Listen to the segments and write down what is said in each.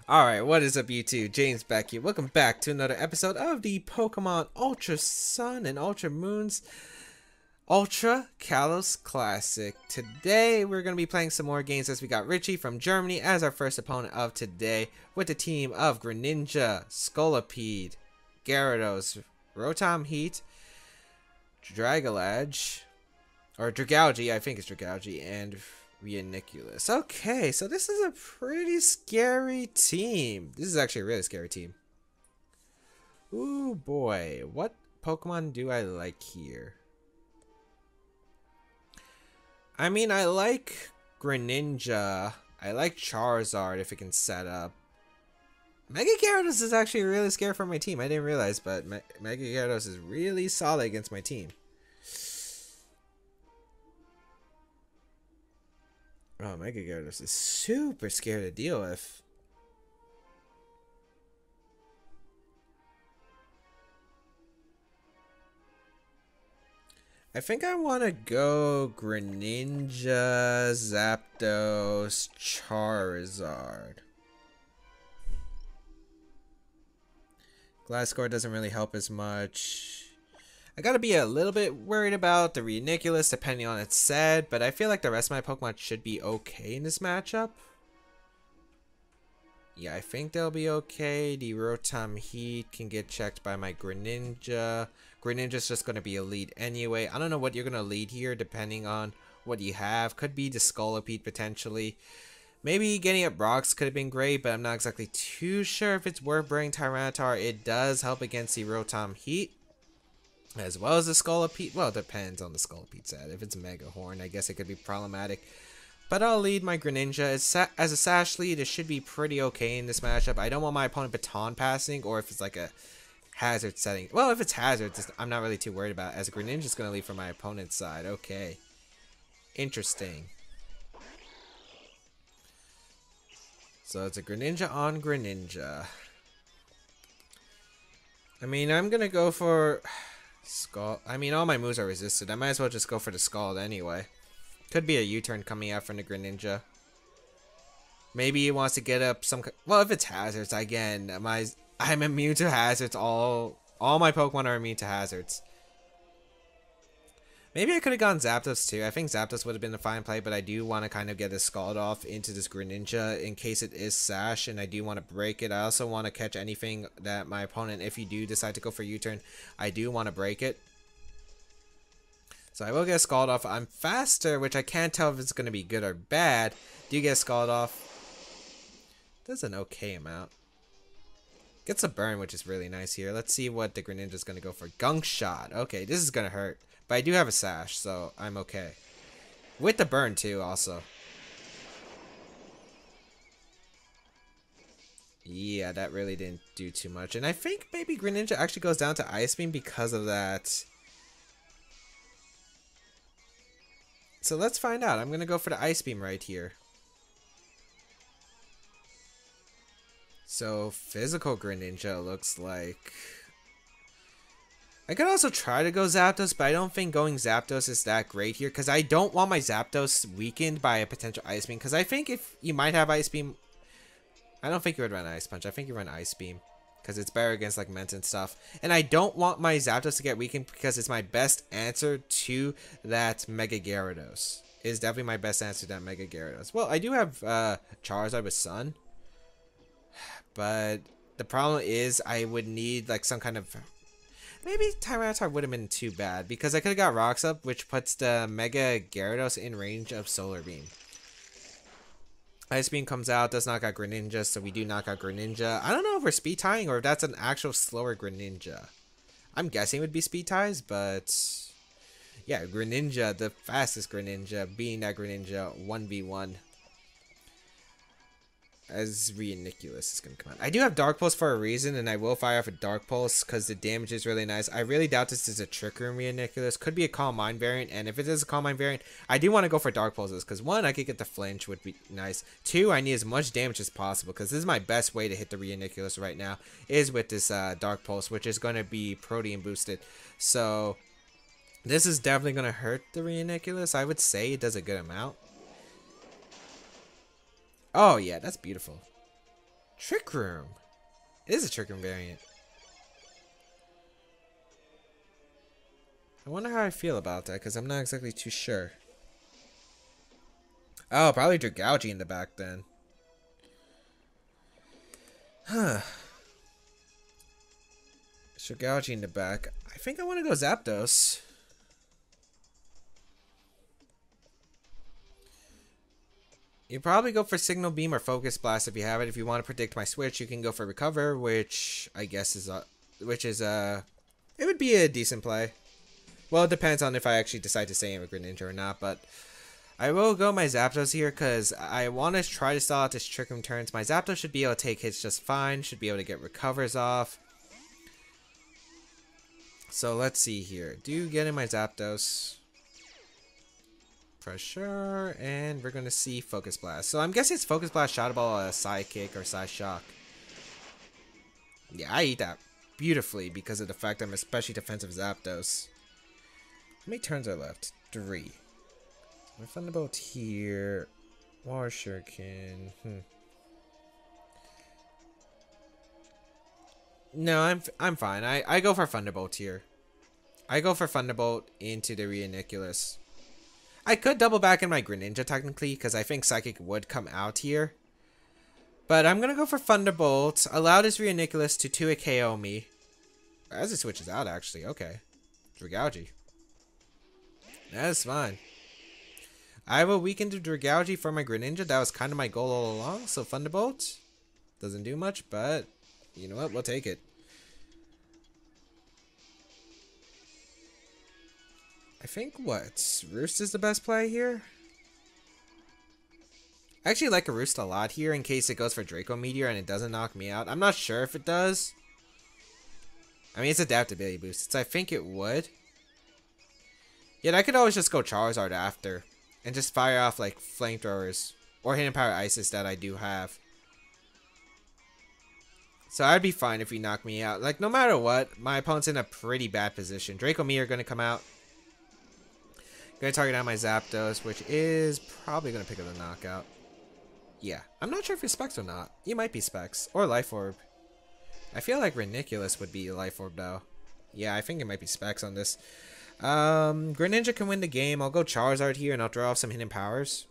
Alright, what is up YouTube? James Baek here. Welcome back to another episode of the Pokemon Ultra Sun and Ultra Moons Ultra Kalos Classic. Today we're going to be playing some more games as we got Richie from Germany as our first opponent of today with the team of Greninja, Scolipede, Gyarados, Rotom Heat, Dragalge, or Dragalge, I think it's Dragalge, and Rhiniculus. Okay, so this is a pretty scary team. This is actually a really scary team. Ooh boy, what Pokemon do I like here? I mean, I like Greninja. I like Charizard if it can set up. Mega Gyarados is actually really scary for my team. I didn't realize, but Mega Gyarados is really solid against my team. Oh, Mega Gyarados is super scary to deal with. I think I want to go Greninja, Zapdos, Charizard. Glasgow doesn't really help as much. I gotta be a little bit worried about the Rhiniculus depending on its set, but I feel like the rest of my Pokemon should be okay in this matchup. Yeah, I think they'll be okay. The Rotom Heat can get checked by my Greninja. Greninja's just gonna be a lead anyway. I don't know what you're gonna lead here depending on what you have. Could be the Scolipede potentially. Maybe getting up rocks could have been great, but I'm not exactly too sure if it's worth bringing Tyranitar. It does help against the Rotom Heat, as well as the Scolipede. Well, it depends on the Scolipede set. If it's Mega Horn, I guess it could be problematic. But I'll lead my Greninja. As a Sash lead, it should be pretty okay in this matchup. I don't want my opponent baton passing, or if it's like a hazard setting. Well, if it's hazard, I'm not really too worried about it, as Greninja's going to lead from my opponent's side. Okay. Interesting. So it's a Greninja on Greninja. I mean, I'm going to go for Scald. I mean, all my moves are resisted. I might as well just go for the Scald anyway. Could be a U-turn coming out from the Greninja. Maybe he wants to get up some... Well, if it's hazards, again, I'm immune to hazards. All my Pokemon are immune to hazards. Maybe I could have gone Zapdos too. I think Zapdos would have been a fine play, but I do want to kind of get a Scald off into this Greninja in case it is Sash, and I do want to break it. I also want to catch anything that my opponent, if you do decide to go for U-turn, I do want to break it. So I will get Scald off. I'm faster, which I can't tell if it's going to be good or bad. Do get Scald off. Does an okay amount. Gets a burn, which is really nice here. Let's see what the Greninja is going to go for. Gunk Shot. Okay, this is going to hurt. But I do have a Sash, so I'm okay. With the burn, too, also. Yeah, that really didn't do too much. And I think maybe Greninja actually goes down to Ice Beam because of that. So let's find out. I'm going to go for the Ice Beam right here. So physical Greninja looks like... I could also try to go Zapdos, but I don't think going Zapdos is that great here, because I don't want my Zapdos weakened by a potential Ice Beam, because I think if you might have Ice Beam... I don't think you would run Ice Punch. I think you run Ice Beam, because it's better against like Ment and stuff. And I don't want my Zapdos to get weakened because it's my best answer to that Mega Gyarados. It is definitely my best answer to that Mega Gyarados. Well, I do have Charizard with Sun, but the problem is I would need like some kind of... Maybe Tyranitar wouldn't have been too bad, because I could have got Rocks Up, which puts the Mega Gyarados in range of Solar Beam. Ice Beam comes out, does knock out Greninja, so we do knock out Greninja. I don't know if we're speed tying or if that's an actual slower Greninja. I'm guessing it would be speed ties, but... Yeah, Greninja, the fastest Greninja, being that Greninja 1v1. As Rhiniculus is going to come out. I do have Dark Pulse for a reason, and I will fire off a Dark Pulse because the damage is really nice. I really doubt this is a Trick Room Rhiniculus. Could be a Calm Mind variant, and if it is a Calm Mind variant, I do want to go for Dark Pulses because 1, I could get the flinch, would be nice. 2, I need as much damage as possible because this is my best way to hit the Rhiniculus right now, is with this Dark Pulse, which is going to be Protean boosted. So, this is definitely going to hurt the Rhiniculus. I would say it does a good amount. Oh, yeah, that's beautiful. Trick Room. It is a Trick Room variant. I wonder how I feel about that, because I'm not exactly too sure. Oh, probably Dragalge in the back then. Huh. Dragalge in the back. I think I want to go Zapdos. You probably go for Signal Beam or Focus Blast if you have it. If you want to predict my switch, you can go for Recover, which I guess is it would be a decent play. Well, it depends on if I actually decide to stay in with Greninja or not, but I will go my Zapdos here because I want to try to stall out this Trick Room turns. My Zapdos should be able to take hits just fine, should be able to get recovers off. So let's see here. Do get in my Zapdos. Pressure, and we're going to see Focus Blast. So I'm guessing it's Focus Blast, Shadow Ball, Psychic, or Psy Shock. Yeah, I eat that beautifully because of the fact I'm especially defensive Zapdos. How many turns are left? 3. My Thunderbolt here. Water Shuriken. No, I'm fine. I go for Thunderbolt here. I go for Thunderbolt into the Rhinoculus. I could double back in my Greninja technically because I think Psychic would come out here. But I'm going to go for Thunderbolt. Allow this Rhinoculus to 2-hit KO me. As it switches out actually. Okay. Dragalge. That's fine. I will weaken to Dragalge for my Greninja. That was kind of my goal all along. So Thunderbolt doesn't do much, but you know what? We'll take it. I think what? Roost is the best play here? I actually like a Roost a lot here in case it goes for Draco Meteor and it doesn't knock me out. I'm not sure if it does. I mean, it's adaptability boost, so I think it would. Yet I could always just go Charizard after and just fire off like flamethrowers or hidden power ices that I do have. So I'd be fine if he knocked me out. Like no matter what, my opponent's in a pretty bad position. Draco Meteor gonna come out. Gonna target out my Zapdos, which is probably gonna pick up the knockout. Yeah, I'm not sure if it's Specs or not. You might be Specs or Life Orb. I feel like Rhinoculus would be Life Orb though. Yeah, I think it might be Specs on this. Greninja can win the game. I'll go Charizard here and I'll draw off some hidden powers.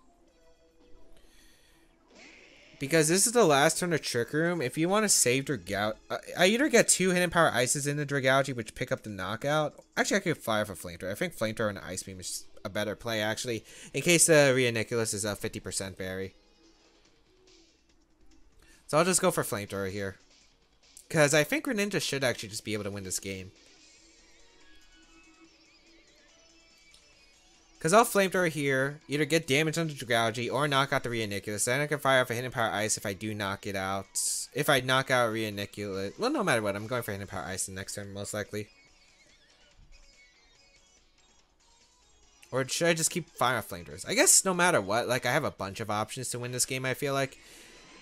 Because this is the last turn of Trick Room. If you want to save Dragalge, I either get 2 hidden power ices in the Dragalge, which pick up the knockout. Actually, I could fire for Flamethrower. I think Flamethrower and Ice Beam is a better play, actually, in case the Rhinoculus is a 50% berry. So I'll just go for Flamethrower here. Because I think Greninja should actually just be able to win this game. Because I'll Flamethrower here, either get damage on the Dragalge or knock out the Rhinoculus. Then I can fire off a Hidden Power Ice if I do knock it out. If I knock out Rhinoculus, well, no matter what, I'm going for Hidden Power Ice the next turn, most likely. Or should I just keep firing off Flamethrowers? I guess no matter what, like, I have a bunch of options to win this game, I feel like.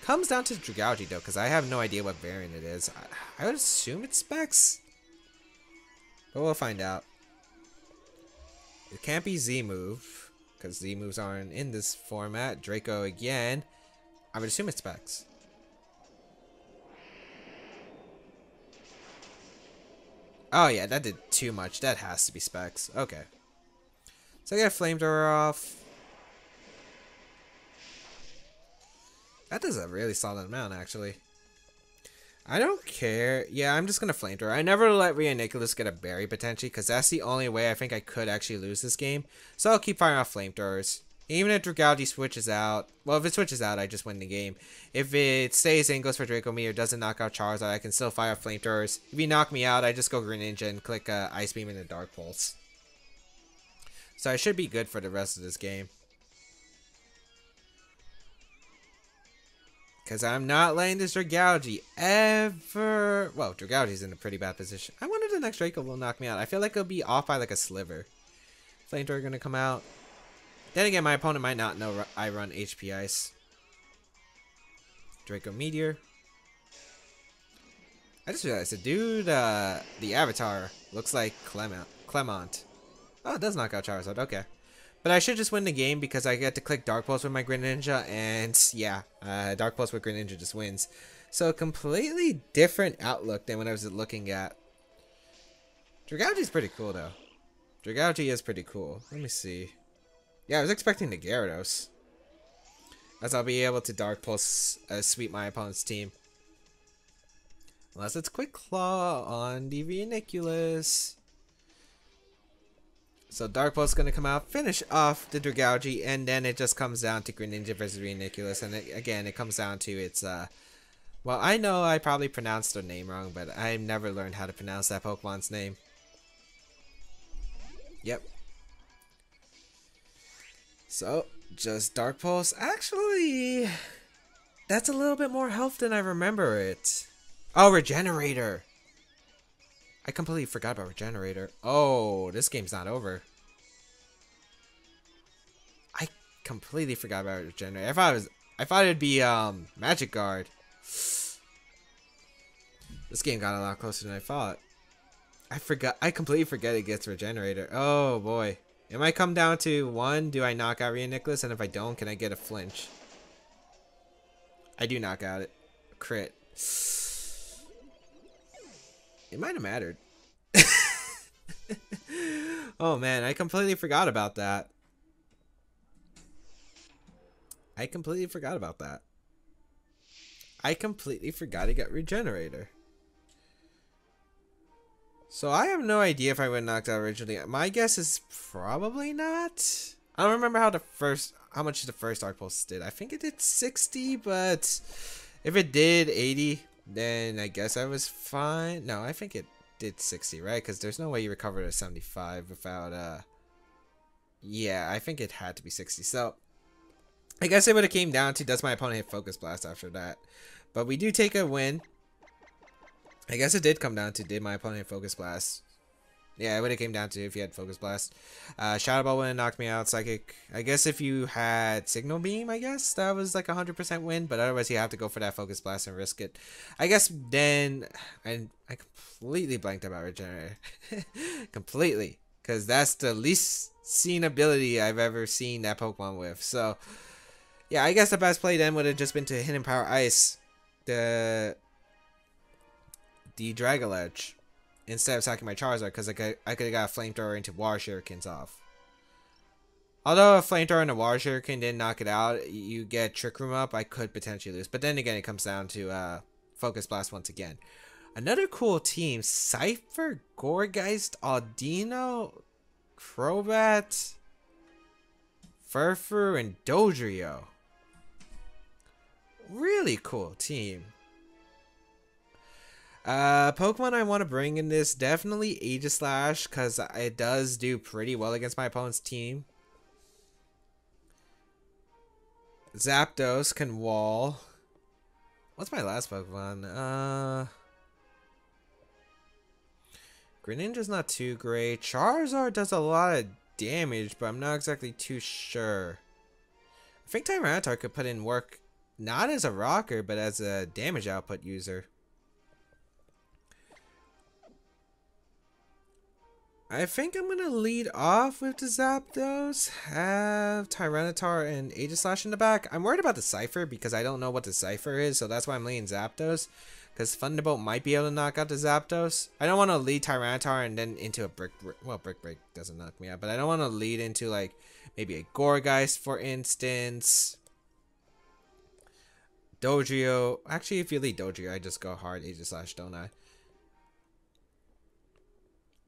Comes down to Dragalge, though, because I have no idea what variant it is. I would assume it's Specs. But we'll find out. It can't be Z-move, because Z-moves aren't in this format. Draco again. I would assume it's Specs. Oh yeah, that did too much. That has to be Specs. Okay. So I got Flamethrower off. That does a really solid amount, actually. I don't care. Yeah, I'm just going to Flamethrower. I never let Rhinoculus get a berry, potentially, because that's the only way I think I could actually lose this game. So I'll keep firing off Flamethrowers. Even if Dragalge switches out, well, if it switches out, I just win the game. If it stays in, goes for Draco Meteor, doesn't knock out Charizard, I can still fire off Flamethrowers. If you knock me out, I just go Greninja and click Ice Beam into Dark Pulse. So I should be good for the rest of this game. Because I'm not letting this Dragalge ever... Well, Dragalge's in a pretty bad position. I wonder if the next Draco will knock me out. I feel like it'll be off by like a sliver. Flamethrower going to come out. Then again, my opponent might not know I run HP Ice. Draco Meteor. I just realized the dude, the avatar, looks like Clement. Oh, it does knock out Charizard. Okay. But I should just win the game because I get to click Dark Pulse with my Greninja, and yeah, Dark Pulse with Greninja just wins. So a completely different outlook than what I was looking at. Dragalge is pretty cool though. Dragalge is pretty cool. Let me see. Yeah, I was expecting the Gyarados, as I'll be able to Dark Pulse sweep my opponent's team. Unless it's Quick Claw on the Rhinoculus. So Dark Pulse is going to come out, finish off the Dragalge, and then it just comes down to Greninja versus Rhinoculus. And again, it comes down to its, well, I know I probably pronounced their name wrong, but I've never learned how to pronounce that Pokemon's name. Yep. So, just Dark Pulse. Actually, that's a little bit more health than I remember it. Oh, Regenerator. I completely forgot about Regenerator. Oh, this game's not over. I completely forgot about Regenerator. I thought it'd be Magic Guard. This game got a lot closer than I thought. I completely forget it gets Regenerator. Oh boy. It might come down to one, do I knock out Rhinoculus? And if I don't, can I get a flinch? I do knock out it. Crit. It might have mattered. Oh man, I completely forgot about that. I completely forgot it got Regenerator. So I have no idea if I would have knocked out originally. My guess is probably not. I don't remember how much the first Dark Pulse did. I think it did 60, but if it did 80, then I guess I was fine. No, I think it did 60, right? Because there's no way you recovered a 75 without yeah, I think it had to be 60. So I guess it would have came down to, does my opponent hit Focus Blast after that? But we do take a win. I guess it did come down to, did my opponent Focus Blast? Yeah, it would have came down to if you had Focus Blast. Shadow Ball would have knocked me out. Psychic. I guess if you had Signal Beam, I guess that was like 100% win. But otherwise, you have to go for that Focus Blast and risk it. I guess then I completely blanked about Regenerator. Completely, because that's the least seen ability I've ever seen that Pokemon with. So yeah, I guess the best play then would have just been to Hidden Power Ice the Dragalge instead of sacking my Charizard, because I could have got a Flamethrower into Water Shurikens off. Although a Flamethrower and a Water Shuriken didn't knock it out, you get Trick Room up, I could potentially lose. But then again, it comes down to Focus Blast once again. Another cool team, Cypher, Gourgeist, Audino, Crobat, Furfur, and Dodrio. Really cool team. Pokemon I want to bring in this, definitely Aegislash, because it does do pretty well against my opponent's team. Zapdos can wall. What's my last Pokemon? Greninja's not too great. Charizard does a lot of damage, but I'm not exactly too sure. I think Tyranitar could put in work, not as a rocker, but as a damage output user. I think I'm going to lead off with the Zapdos, have Tyranitar and Aegislash in the back. I'm worried about the Cypher because I don't know what the Cypher is, so that's why I'm leading Zapdos. Because Thunderbolt might be able to knock out the Zapdos. I don't want to lead Tyranitar and then into a Brick Break. Well, Brick Break doesn't knock me out, but I don't want to lead into like maybe a Gourgeist, for instance. Dodrio. Actually, if you lead Dodrio, I just go hard Aegislash, don't I?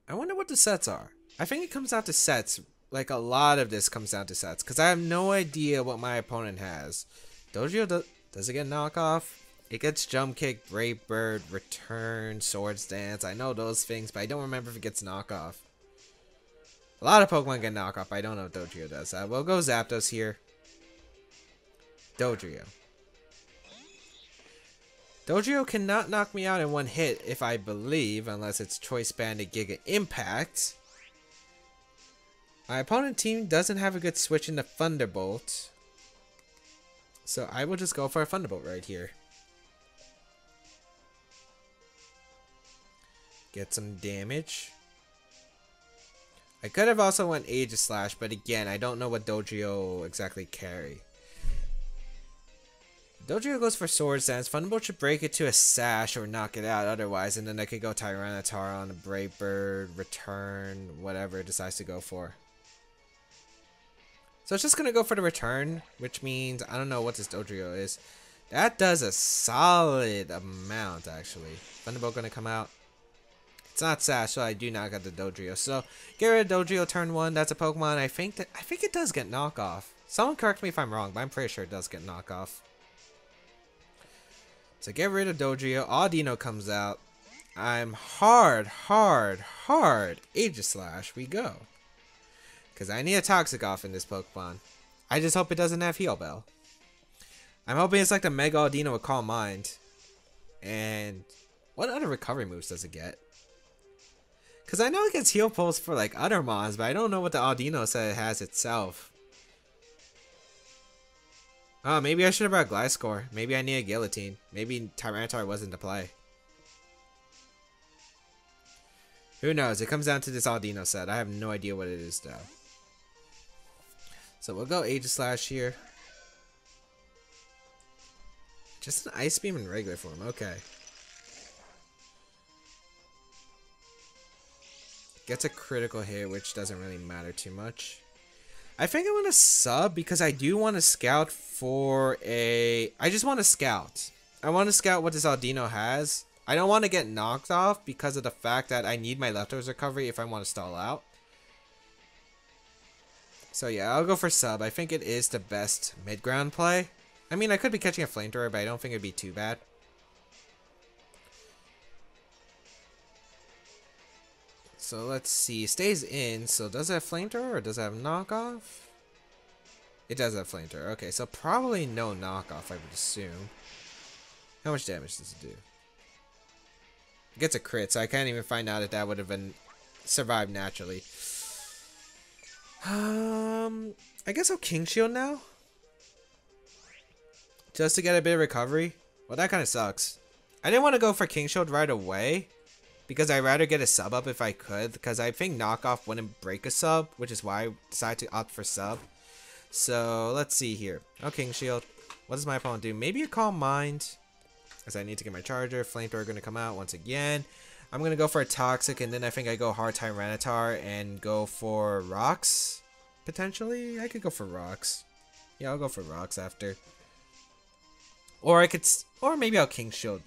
I wonder what the sets are. I think it comes down to sets. Like, a lot of this comes down to sets. Because I have no idea what my opponent has. Dodrio, does it get knockoff? It gets Jump Kick, Brave Bird, Return, Swords Dance. I know those things, but I don't remember if it gets knockoff. A lot of Pokemon get knockoff. I don't know if Dodrio does. We'll go Zapdos here. Dodrio. Dodrio cannot knock me out in one hit, if I believe, unless it's Choice Banded Giga Impact. My opponent team doesn't have a good switch into Thunderbolt, so I will just go for a Thunderbolt right here. Get some damage. I could have also went Aegislash, but again, I don't know what Dodrio exactly carry. Dodrio goes for Sword Stance. Thunderbolt should break it to a Sash or knock it out otherwise, and then I could go Tyranitar on a Brave Bird, return, whatever it decides to go for. So it's just going to go for the return, which means I don't know what this Dodrio is. That does a solid amount, actually. Thunderbolt going to come out. It's not Sash, so I do not get the Dodrio. So get rid of Dodrio turn 1. That's a Pokemon. I think it does get knockoff. Someone correct me if I'm wrong, but I'm pretty sure it does get knockoff. So get rid of Dodrio. Audino comes out. I'm hard. Aegislash, we go. Because I need a Toxic off in this Pokemon. I just hope it doesn't have Heal Bell. I'm hoping it's like the Mega Audino with Calm Mind. And what other recovery moves does it get? Because I know it gets Heal Pulse for like other mons, but I don't know what the Audino said it has itself. Oh, maybe I should have brought Gliscor. Maybe I need a Guillotine. Maybe Tyranitar wasn't to play. Who knows? It comes down to this Audino set. I have no idea what it is though. So we'll go Aegislash here. Just an Ice Beam in regular form. Okay. Gets a critical hit, which doesn't really matter too much. I think I want to sub because I do want to scout for a... I just want to scout. I want to scout what this Audino has. I don't want to get knocked off because of the fact that I need my leftovers recovery if I want to stall out. So yeah, I'll go for sub. I think it is the best mid-ground play. I mean, I could be catching a Flamethrower, but I don't think it'd be too bad. So let's see. Stays in. So does it have Flamethrower or does it have knockoff? It does have Flamethrower. Okay, so probably no knockoff, I would assume. How much damage does it do? It gets a crit, so I can't even find out if that would have been survived naturally. I guess I'll King Shield now. Just to get a bit of recovery. Well, that kind of sucks. I didn't want to go for King Shield right away. Because I'd rather get a sub up if I could. Because I think knockoff wouldn't break a sub. Which is why I decided to opt for sub. So, let's see here. Oh, King Shield. What does my opponent do? Maybe a Calm Mind. Because I need to get my Charger. Flamethrower going to come out once again. I'm going to go for a Toxic. And then I think I go hard Tyranitar. And go for Rocks. Potentially. I could go for Rocks. Yeah, I'll go for Rocks after. Or I could... Or maybe I'll King Shield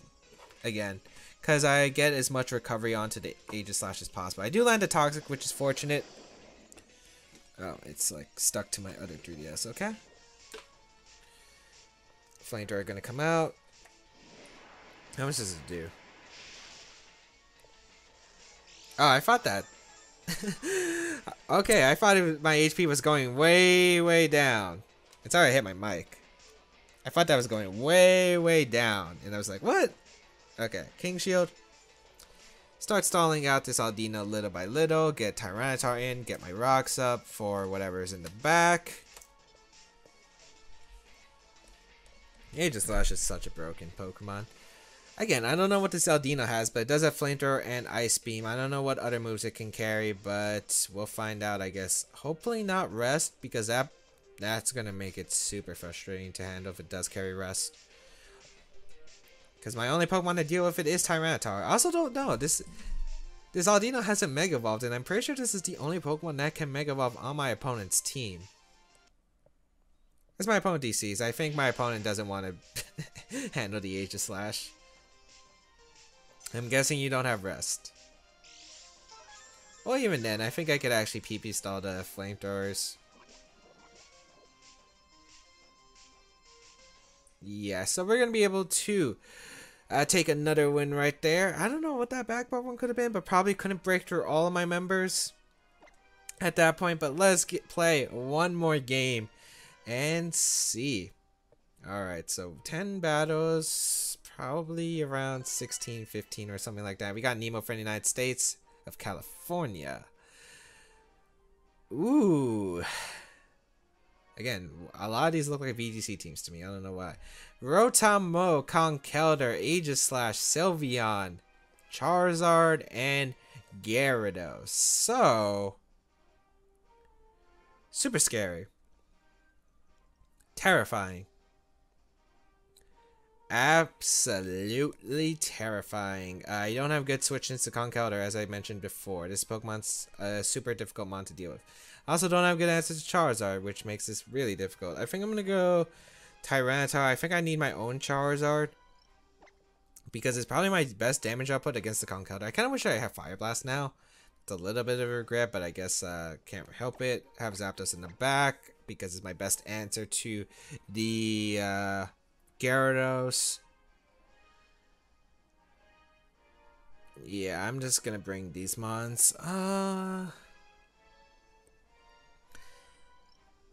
again. Because I get as much recovery onto the Aegislash as possible. I do land a Toxic, which is fortunate. Oh, it's like stuck to my other 3DS, okay? Flamethrower gonna come out. How much does it do? Oh, I thought that. Okay, I thought my HP was going way down. It's alright, I hit my mic. I thought that was going way down. And I was like, what? Okay, King Shield. Start stalling out this Audino little by little. Get Tyranitar in. Get my rocks up for whatever's in the back. Aegislash is such a broken Pokemon. Again, I don't know what this Audino has, but it does have Flamethrower and Ice Beam. I don't know what other moves it can carry, but we'll find out, I guess. Hopefully not Rest, because that's going to make it super frustrating to handle if it does carry Rest. Because my only Pokemon to deal with it is Tyranitar. I also don't know. This Audino hasn't Mega Evolved, and I'm pretty sure this is the only Pokemon that can Mega Evolve on my opponent's team. As my opponent DCs, I think my opponent doesn't want to handle the Aegislash. I'm guessing you don't have Rest. Well, even then, I think I could actually PP stall the Flamethrowers. Yeah, so we're going to be able to take another win right there. I don't know what that back one could have been, but probably couldn't break through all of my members at that point. But let's play one more game and see. Alright, so 10 battles, probably around 16, 15 or something like that. We got Nemo from the United States of California. Ooh. Again, a lot of these look like VGC teams to me. I don't know why. Rotamo, Conkeldurr, Aegislash, Sylveon, Charizard, and Gyarados. So, super scary. Terrifying. Absolutely terrifying. You don't have good switch-ins to Conkeldurr, as I mentioned before. This Pokemon's a super difficult mon to deal with. I also don't have good answers to Charizard, which makes this really difficult. I think I'm going to go Tyranitar. I think I need my own Charizard, because it's probably my best damage output against the Conkeldurr. I kind of wish I had Fire Blast now. It's a little bit of a regret, but I guess can't help it. Have Zapdos in the back, because it's my best answer to the Gyarados. Yeah, I'm just gonna bring these mons.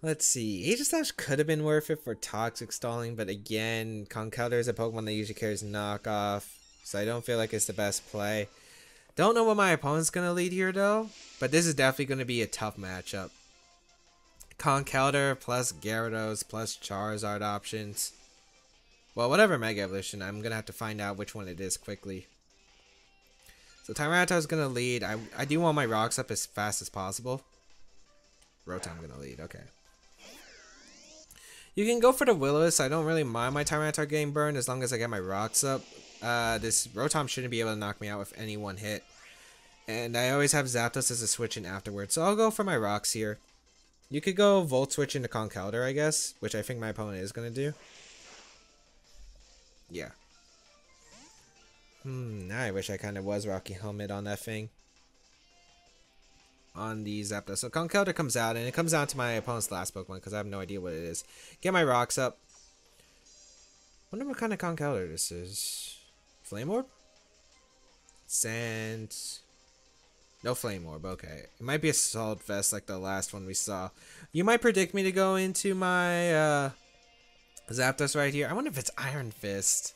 Let's see. Aegislash could have been worth it for toxic stalling, but again, Conkeldurr is a Pokemon that usually carries knockoff, so I don't feel like it's the best play. Don't know what my opponent's gonna lead here though, but this is definitely gonna be a tough matchup. Conkeldurr plus Gyarados plus Charizard options. Well, whatever Mega Evolution, I'm gonna have to find out which one it is quickly. So Tyranitar is gonna lead. I do want my rocks up as fast as possible. Rotom gonna lead. Okay. You can go for the Will-O-Wisp. I don't really mind my Tyranitar getting burned as long as I get my rocks up. This Rotom shouldn't be able to knock me out with any one hit. And I always have Zapdos as a switch in afterwards, so I'll go for my rocks here. You could go Volt Switch into Conkeldurr, I guess, which I think my opponent is gonna do. Yeah. Now I wish I kind of was Rocky Helmet on that thing. On the Zapdos. So Conkeldurr comes out, and it comes down to my opponent's last Pokemon, because I have no idea what it is. Get my rocks up. Wonder what kind of Conkeldurr this is. Flame Orb? Sand. No Flame Orb, okay. It might be a Salt Vest like the last one we saw. You might predict me to go into my Zapdos right here. I wonder if it's Iron Fist.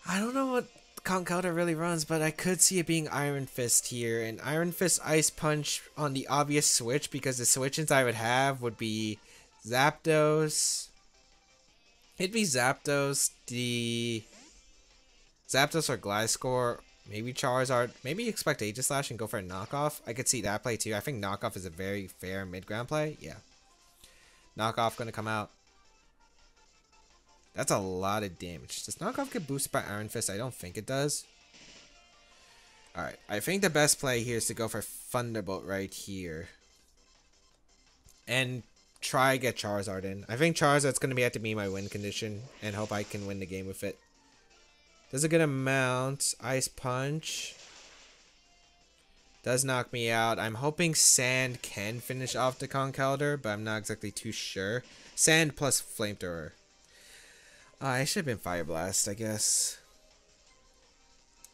I don't know what Conkeldurr really runs, but I could see it being Iron Fist here. And Iron Fist Ice Punch on the obvious switch, because the switch-ins I would have would be Zapdos. It'd be Zapdos, the Zapdos or Gliscor, maybe Charizard. Maybe expect Aegislash and go for a knockoff. I could see that play too. I think knockoff is a very fair mid-ground play. Yeah. Knockoff gonna come out. That's a lot of damage. Does knockoff get boosted by Iron Fist? I don't think it does. Alright, I think the best play here is to go for Thunderbolt right here. And try get Charizard in. I think Charizard's going to have to be my win condition, and hope I can win the game with it. Does a good amount. Ice Punch. Does knock me out. I'm hoping Sand can finish off the Conkeldurr, but I'm not exactly too sure. Sand plus Flamethrower. I should have been Fire Blast, I guess.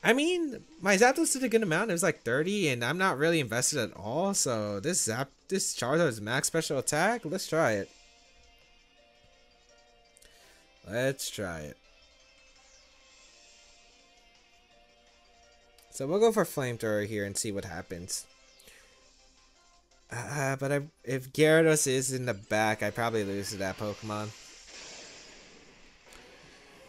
I mean, my Zapdos did a good amount. It was like 30, and I'm not really invested at all. So this Charizard's max special attack. Let's try it. Let's try it. So we'll go for Flamethrower here and see what happens. But if Gyarados is in the back, I probably lose to that Pokemon.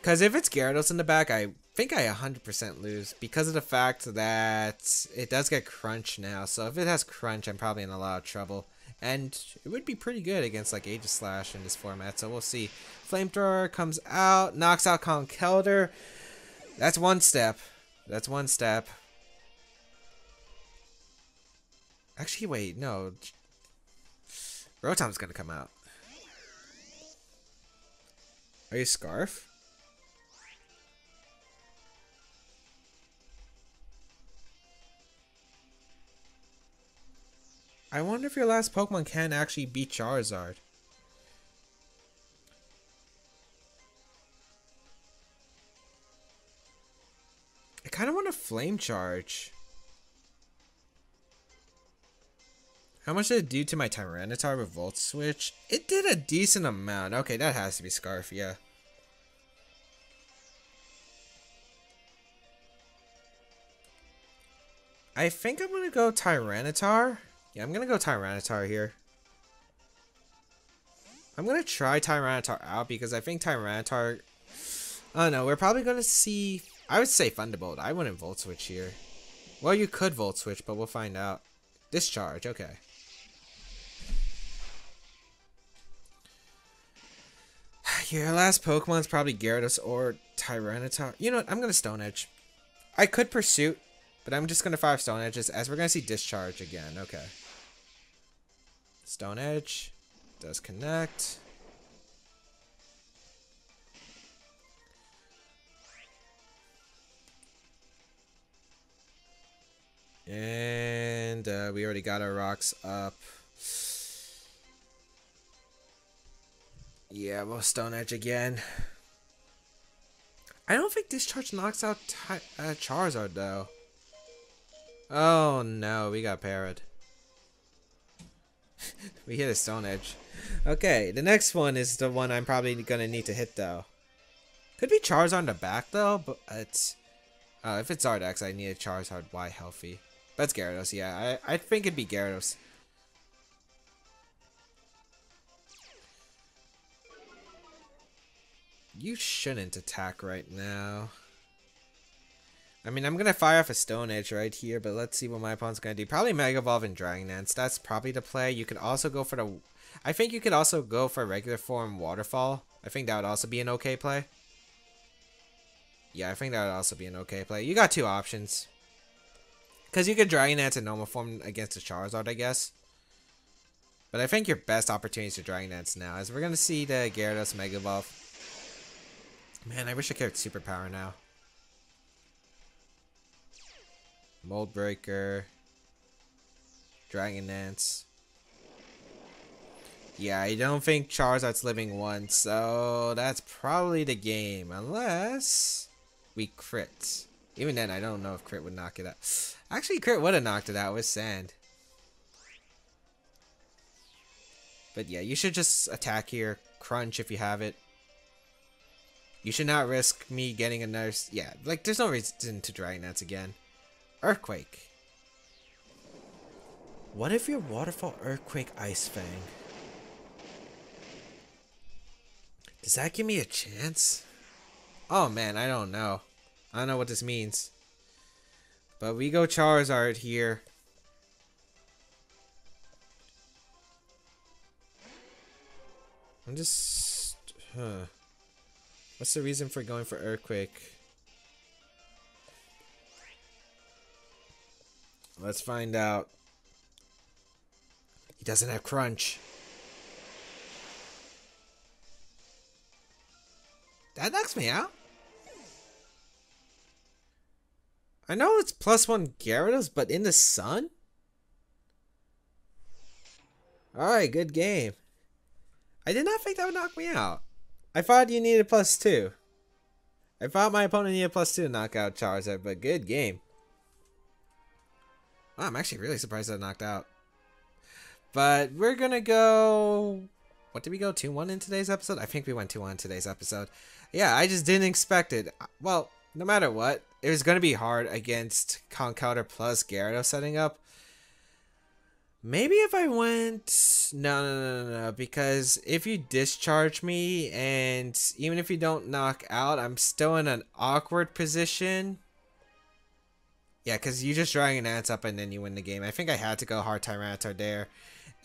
Because if it's Gyarados in the back, I think I 100% lose, because of the fact that it does get Crunch now. So if it has Crunch, I'm probably in a lot of trouble. And it would be pretty good against like Aegislash in this format, so we'll see. Flamethrower comes out, knocks out Conkeldurr. That's one step. That's one step. Actually, wait, no. Rotom's gonna come out. Are you Scarf? I wonder if your last Pokemon can actually beat Charizard. I kind of want a Flame Charge. How much did it do to my Tyranitar with Volt Switch? It did a decent amount. Okay, that has to be Scarf, yeah. I think I'm going to go Tyranitar. Yeah, I'm going to go Tyranitar here. I'm going to try Tyranitar out because I think Tyranitar... I don't know, we're probably going to see... I would say Thunderbolt. I wouldn't Volt Switch here. Well, you could Volt Switch, but we'll find out. Discharge, okay. Here, last Pokemon's probably Gyarados or Tyranitar. You know what? I'm gonna Stone Edge. I could Pursuit, but I'm just gonna fire Stone Edges as we're gonna see Discharge again. Okay. Stone Edge does connect. And we already got our rocks up. Yeah, we'll Stone Edge again. I don't think Discharge knocks out Charizard, though. Oh, no. We got parried. We hit a Stone Edge. Okay, the next one is the one I'm probably going to need to hit, though. Could be Charizard on the back, though, but it's... if it's Zardex, I need a Charizard Y healthy. That's Gyarados, yeah. I think it'd be Gyarados. You shouldn't attack right now. I mean, I'm going to fire off a Stone Edge right here, but let's see what my opponent's going to do. Probably Mega Evolve and Dragon Dance. That's probably the play. You can also go for the... I think you could also go for regular form Waterfall. I think that would also be an okay play. Yeah, I think that would also be an okay play. You got two options. Because you could Dragon Dance in normal form against a Charizard, I guess. But I think your best opportunity is to Dragon Dance now, as we're going to see the Gyarados Mega Evolve. Man, I wish I carried Superpower now. Mold Breaker. Dragon Dance. Yeah, I don't think Charizard's living one, so that's probably the game. Unless we crit. Even then, I don't know if crit would knock it out. Actually, crit would have knocked it out with Sand. But yeah, you should just attack here. Crunch if you have it. You should not risk me getting another... Yeah, like, there's no reason to Dragon Dance again. Earthquake. What if your Waterfall, Earthquake, Ice Fang? Does that give me a chance? Oh, man, I don't know. I don't know what this means. But we go Charizard here. I'm just... What's the reason for going for Earthquake? Let's find out. He doesn't have Crunch. That knocks me out. I know it's +1 Gyarados, but in the sun? Alright, good game. I did not think that would knock me out. I thought you needed +2. I thought my opponent needed +2 to knock out Charizard, but good game. Wow, I'm actually really surprised I knocked out. But we're gonna go... What did we go? 2-1 in today's episode? I think we went 2-1 in today's episode. Yeah, I just didn't expect it. Well, no matter what, it was gonna be hard against Conkeldurr plus Gyarados setting up. Maybe if I went... No, because if you discharge me, and even if you don't knock out, I'm still in an awkward position. Yeah, because you just Dragon Dance up and then you win the game. I think I had to go hard Tyranitar there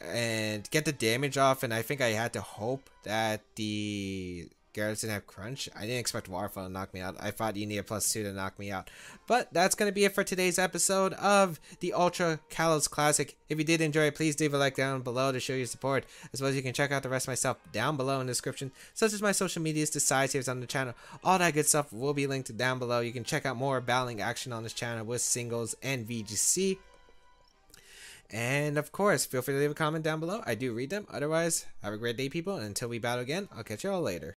and get the damage off, and I think I had to hope that the Gyarados didn't have Crunch. I didn't expect Waterfall to knock me out. I thought you needed +2 to knock me out. But that's going to be it for today's episode of the Ultra Kalos Classic. If you did enjoy it, please leave a like down below to show your support. As well as you can check out the rest of my stuff down below in the description, such as my social medias, the side saves on the channel. All that good stuff will be linked down below. You can check out more battling action on this channel with singles and VGC. And of course, feel free to leave a comment down below. I do read them. Otherwise, have a great day, people. And until we battle again, I'll catch you all later.